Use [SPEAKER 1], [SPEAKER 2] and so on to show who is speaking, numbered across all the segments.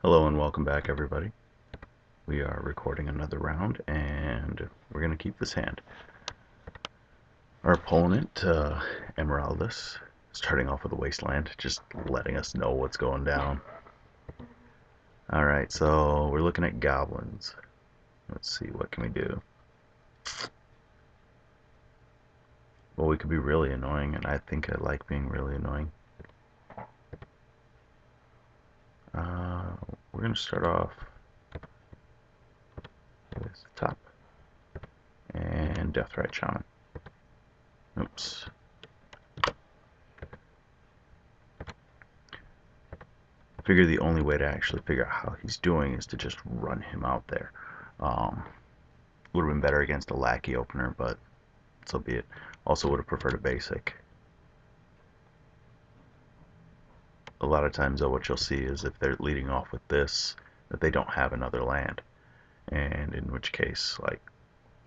[SPEAKER 1] Hello and welcome back, everybody. We are recording another round, and we're going to keep this hand. Our opponent, Emeraldus, starting off with a Wasteland, just letting us know what's going down. Alright, so we're looking at Goblins. Let's see, what can we do? Well, we could be really annoying, and I think I like being really annoying. We're going to start off with top and Deathrite Shaman. Oops. Figure the only way to actually figure out how he's doing is to just run him out there. Would have been better against a lackey opener, but so be it. Also would have preferred a basic. A lot of times though, what you'll see is if they're leading off with this, that they don't have another land. And in which case, like,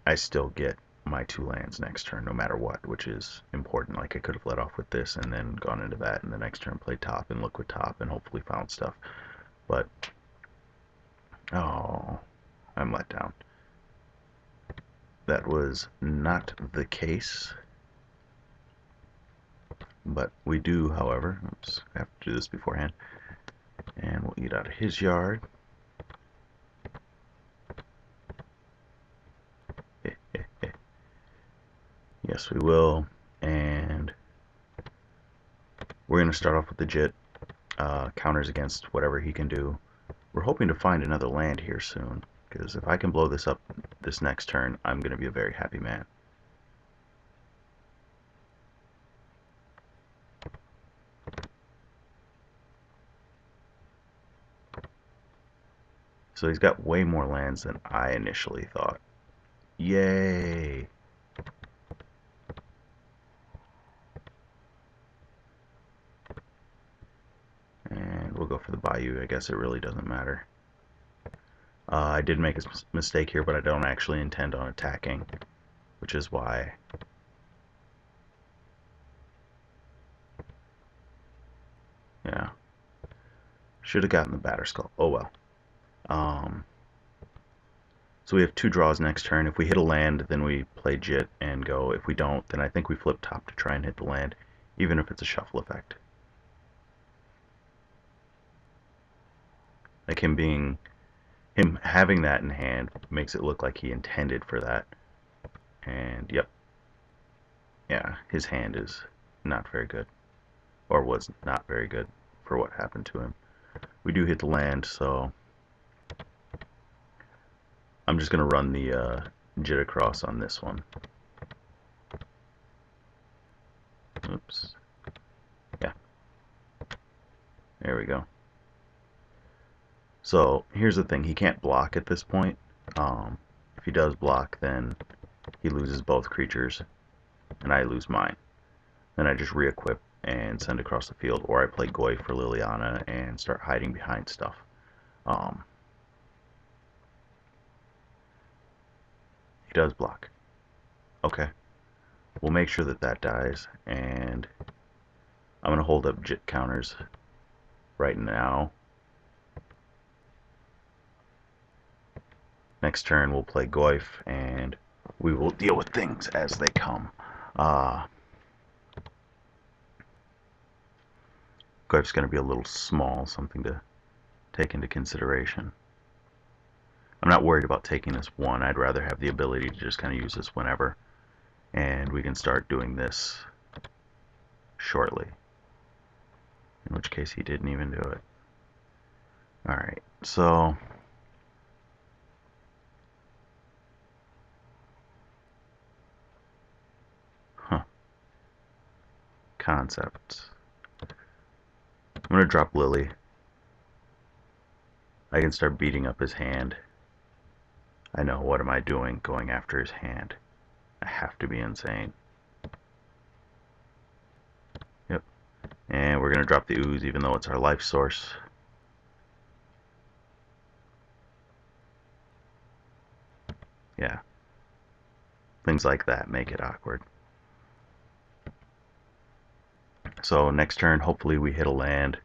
[SPEAKER 1] I still get my 2 lands next turn no matter what, which is important. Like, I could have led off with this and then gone into that, and the next turn played top and liquid top and hopefully found stuff. But, oh, I'm let down. That was not the case. But we do, however, oops, I have to do this beforehand, and we'll eat out of his yard. Yes, we will. And we're going to start off with the Jit. Counters against whatever he can do. We're hoping to find another land here soon, because if I can blow this up this next turn, I'm going to be a very happy man. So he's got way more lands than I initially thought. Yay! And we'll go for the Bayou. I guess it really doesn't matter. I did make a mistake here, but I don't actually intend on attacking, which is why. Yeah. Should have gotten the Batterskull. Oh well. So we have 2 draws next turn. If we hit a land, then we play Jit and go. If we don't, then I think we flip top to try and hit the land, even if it's a shuffle effect. Like him having that in hand makes it look like he intended for that. And yep. Yeah, his hand is not very good. Or was not very good for what happened to him. We do hit the land, so I'm just going to run the Jit across on this one. Oops. Yeah. There we go. So here's the thing, he can't block at this point. If he does block, then he loses both creatures, and I lose mine. Then I just re-equip and send across the field, or I play Goy for Liliana and start hiding behind stuff. He does block. Okay. We'll make sure that that dies, and I'm going to hold up Jit counters right now. Next turn we'll play Goyf, and we will deal with things as they come. Goyf's going to be a little small, something to take into consideration. I'm not worried about taking this one. I'd rather have the ability to just kind of use this whenever, and we can start doing this shortly. In which case he didn't even do it. Alright, so concepts. I'm going to drop Lily. I can start beating up his hand. I know, what am I doing going after his hand? I have to be insane. Yep. And we're going to drop the ooze even though it's our life source. Yeah. Things like that make it awkward. So next turn, hopefully we hit a land.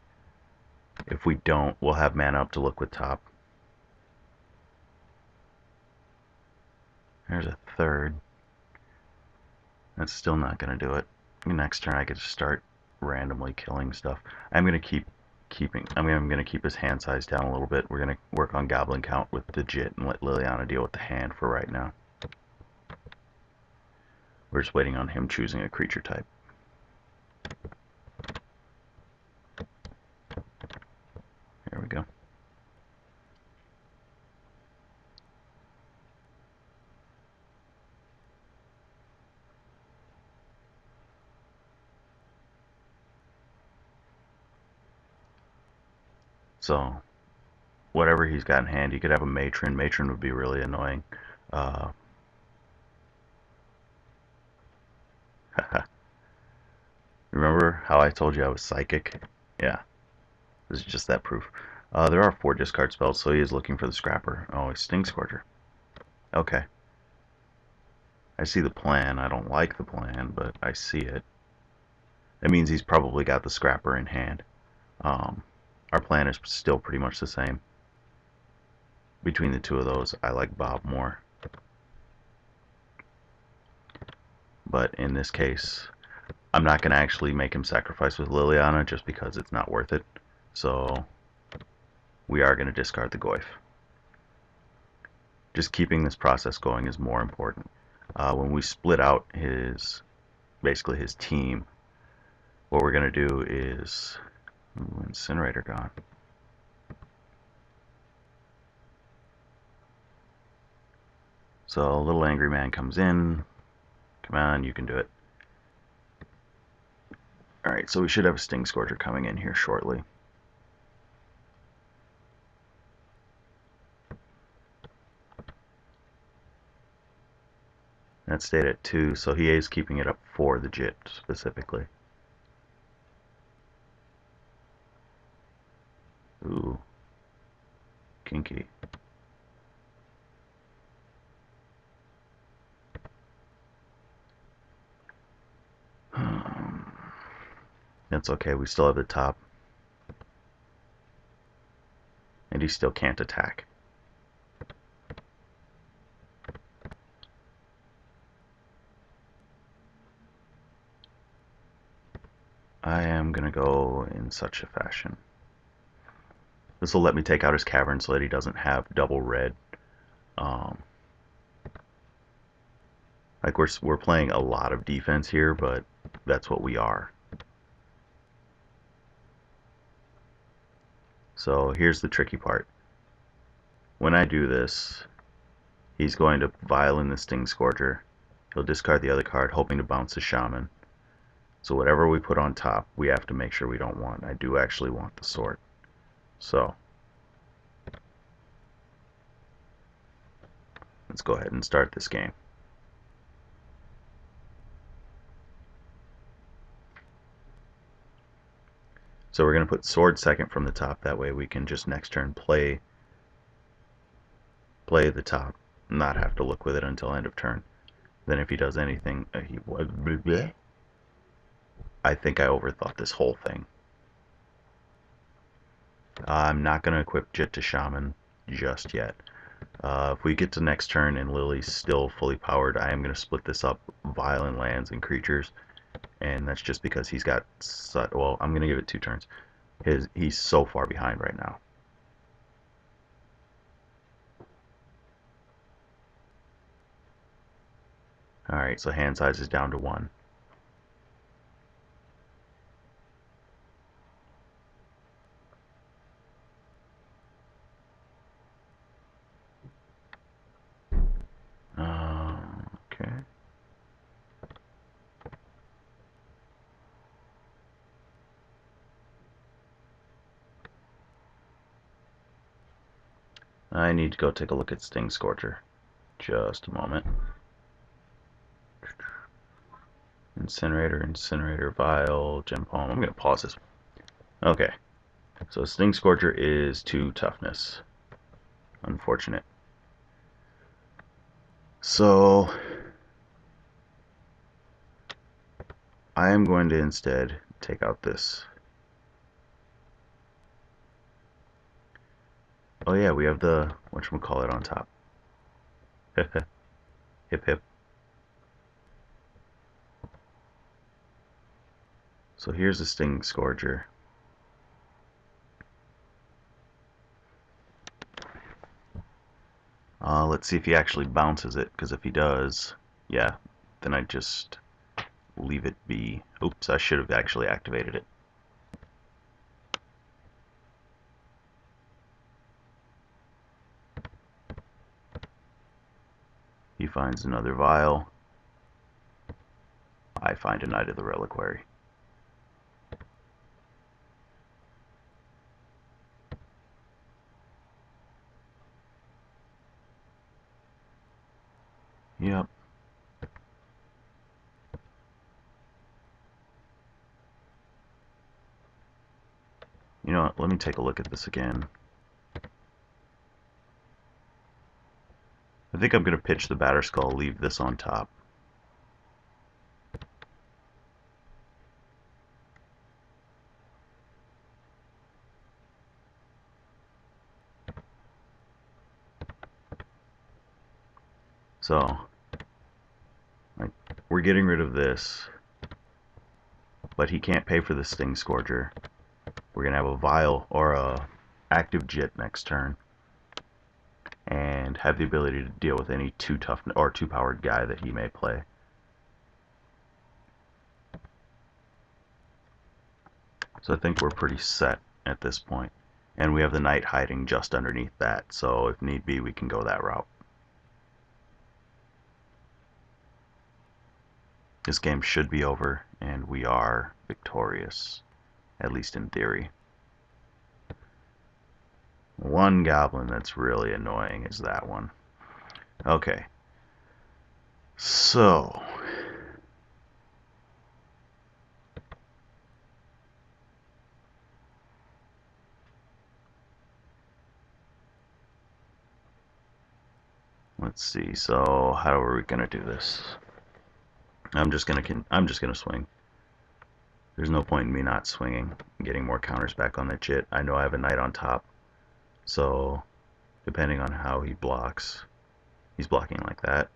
[SPEAKER 1] If we don't, we'll have mana up to look with top. There's a third. That's still not going to do it. Next turn I could just start randomly killing stuff. I'm going to I'm going to keep his hand size down a little bit. We're going to work on goblin count with the Jit and let Liliana deal with the hand for right now. We're just waiting on him choosing a creature type. There we go. So, whatever he's got in hand, he could have a matron. Matron would be really annoying. Remember how I told you I was psychic? Yeah, this is just that proof. There are 4 discard spells, so he is looking for the scrapper. Oh, it's Sting Scorcher. Okay. I see the plan. I don't like the plan, but I see it. That means he's probably got the scrapper in hand. Our plan is still pretty much the same. Between the two of those, I like Bob more. But in this case, I'm not going to actually make him sacrifice with Liliana just because it's not worth it. So we are going to discard the Goyf. Just keeping this process going is more important. When we split out basically his team, what we're going to do is Incinerator gone. So little angry man comes in. Come on, you can do it. Alright, so we should have a Sting Scorcher coming in here shortly. That stayed at 2, so he is keeping it up for the Jit specifically. Ooh. Kinky. That's okay, we still have the top. And he still can't attack. I am going to go in such a fashion. This will let me take out his cavern so that he doesn't have double red. Like we're playing a lot of defense here, but that's what we are. So here's the tricky part. When I do this, he's going to violin the Sting Scorcher. He'll discard the other card, hoping to bounce the Shaman. So whatever we put on top, we have to make sure we don't want. I do actually want the sword. So let's go ahead and start this game. So we're going to put sword second from the top. That way we can just next turn play the top, not have to look with it until end of turn. Then if he does anything, I think I overthought this whole thing. I'm not going to equip Jit to Shaman just yet. If we get to next turn and Lily's still fully powered, I am going to split this up, violent lands and creatures. And that's just because he's got, well, I'm going to give it 2 turns. He's so far behind right now. Alright, so hand size is down to 1. Okay. I need to go take a look at Sting Scorcher. Just a moment. Incinerator, Incinerator, Vial, Gem Palm. I'm going to pause this. Okay. So Sting Scorcher is 2 toughness. Unfortunate. So I am going to instead take out this Oh yeah, we have the whatchamacallit on top. Hip hip. So here's the Sting Scourger. Let's see if he actually bounces it, because if he does, yeah, then I just leave it be. Oops, I should have actually activated it. He finds another vial. I find a Knight of the Reliquary. Yep. You know what, let me take a look at this again. I think I'm going to pitch the Batterskull, leave this on top. So, like, we're getting rid of this, but he can't pay for the Sting Scourger. We're going to have a Vial or a active Jit next turn, and have the ability to deal with any 2-tough or 2-powered guy that he may play. So I think we're pretty set at this point. And we have the Knight hiding just underneath that, so if need be, we can go that route. This game should be over, and we are victorious, at least in theory. One goblin that's really annoying is that one. Okay. So, let's see. So, how are we gonna do this? I'm just gonna swing. There's no point in me not swinging, getting more counters back on that Jit. I know I have a Knight on top, so depending on how he blocks, he's blocking like that.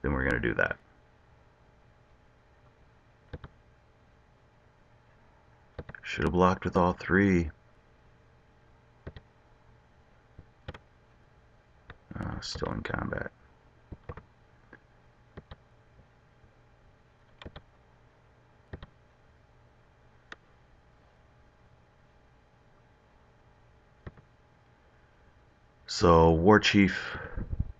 [SPEAKER 1] Then we're gonna do that. Should have blocked with all three. Still in combat. So War Chief,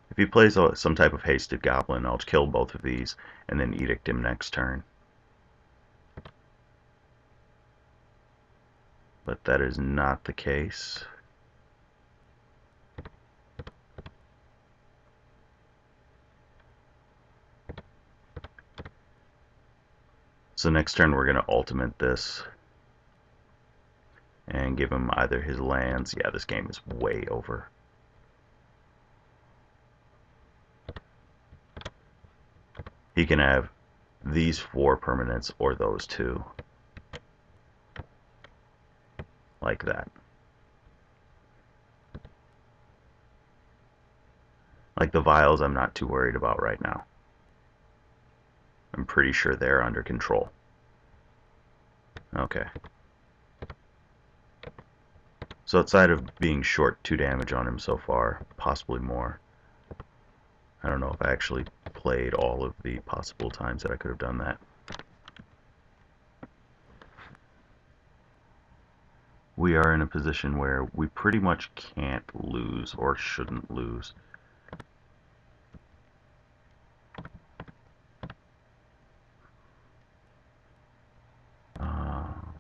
[SPEAKER 1] if he plays some type of hasted goblin, I'll kill both of these and then edict him next turn. But that is not the case. So next turn we're going to ultimate this and give him either his lands. Yeah, this game is way over. He can have these 4 permanents or those 2. Like that. Like the vials, I'm not too worried about right now. I'm pretty sure they're under control. Okay. So outside of being short 2 damage on him so far, possibly more. I don't know if I actually played all of the possible times that I could have done that. We are in a position where we pretty much can't lose or shouldn't lose.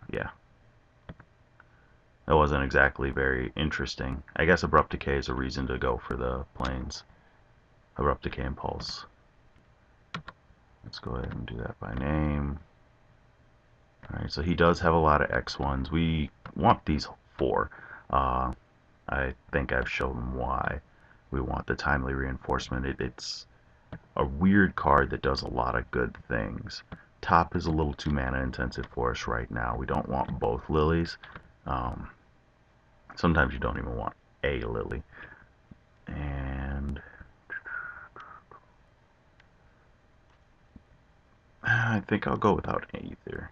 [SPEAKER 1] Yeah. That wasn't exactly very interesting. I guess Abrupt Decay is a reason to go for the planes. Abrupt Decay and Pulse. Let's go ahead and do that by name. Alright, so he does have a lot of X1s. We want these 4. I think I've shown why we want the Timely Reinforcement. It's a weird card that does a lot of good things, Top is a little too mana intensive for us right now. We don't want both lilies. Um, sometimes you don't even want a lily. And I think I'll go without either.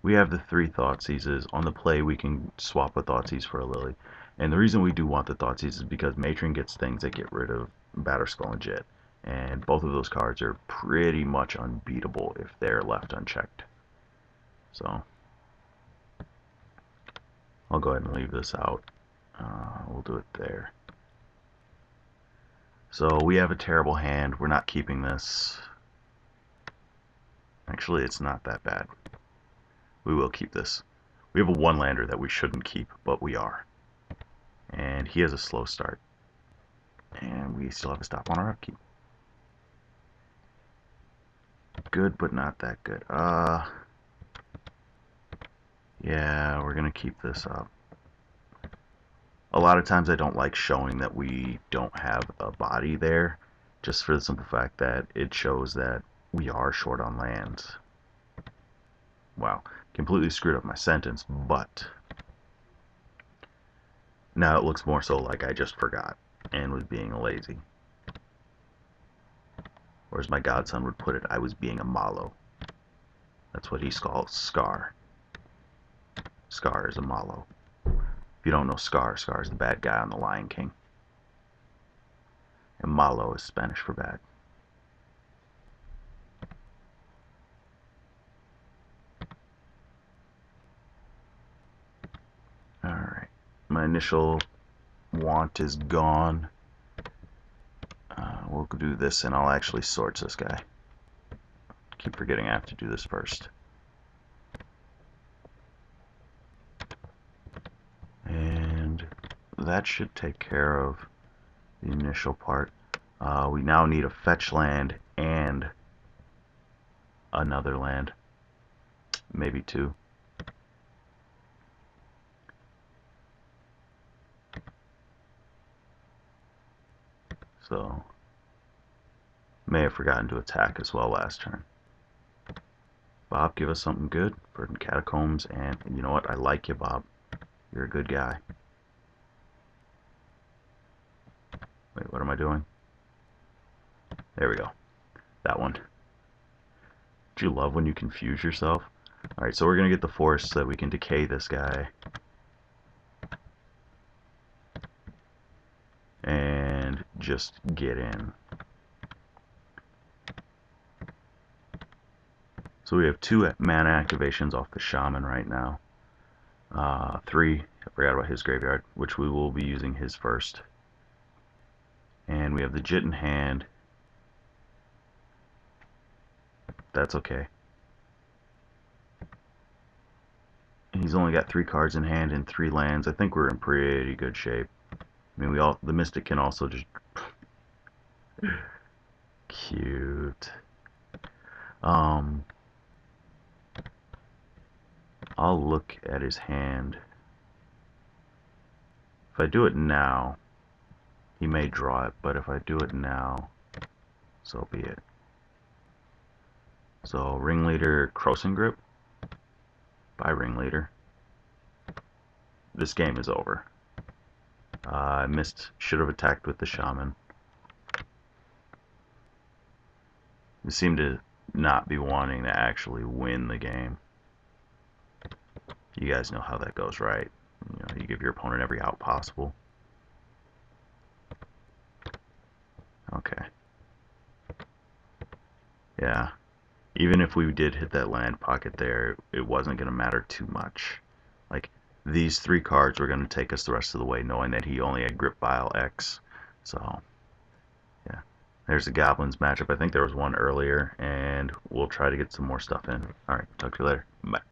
[SPEAKER 1] We have the 3 Thoughtseizes. On the play, we can swap a Thoughtseize for a lily. And the reason we do want the Thoughtseize is because Matron gets things that get rid of Batterskull and Jit. And both of those cards are pretty much unbeatable if they're left unchecked. So I'll go ahead and leave this out. We'll do it there. So we have a terrible hand. We're not keeping this. Actually, it's not that bad. We will keep this. We have a 1-lander that we shouldn't keep, but we are. And he has a slow start. And we still have a stop on our upkeep. Good, but not that good. Yeah, we're going to keep this up. A lot of times I don't like showing that we don't have a body there, just for the simple fact that it shows that we are short on lands. Wow, completely screwed up my sentence, but now it looks more so like I just forgot and was being lazy. Or as my godson would put it, I was being a malo. That's what he calls Scar. Scar is a malo. If you don't know Scar, Scar is the bad guy on the Lion King. And malo is Spanish for bad. Alright. My initial want is gone. We'll do this and I'll actually sort this guy. Keep forgetting I have to do this first. And that should take care of the initial part. We now need a fetch land and another land. Maybe 2. So, may have forgotten to attack as well last turn. Bob, give us something good for Catacombs, and you know what? I like you, Bob. You're a good guy. Wait, what am I doing? There we go. That one. Do you love when you confuse yourself? Alright, so we're going to get the force so that we can decay this guy. And just get in. So we have 2 mana activations off the Shaman right now. 3, I forgot about his graveyard, which we will be using his first. And we have the Jit in hand. That's okay. He's only got 3 cards in hand and 3 lands. I think we're in pretty good shape. I mean, the Mystic can also just cute. I'll look at his hand. If I do it now, he may draw it, but if I do it now, so be it. So Ringleader, Crossing Grip. Bye, Ringleader. This game is over. I missed. Should have attacked with the Shaman. We seem to not be wanting to actually win the game. You guys know how that goes, right? You know, you give your opponent every out possible. Okay. Yeah. Even if we did hit that land pocket there, it wasn't going to matter too much. Like, these 3 cards were going to take us the rest of the way, knowing that he only had Grip Vial X. So, yeah. There's the Goblins matchup. I think there was one earlier, and we'll try to get some more stuff in. Alright, talk to you later. Bye.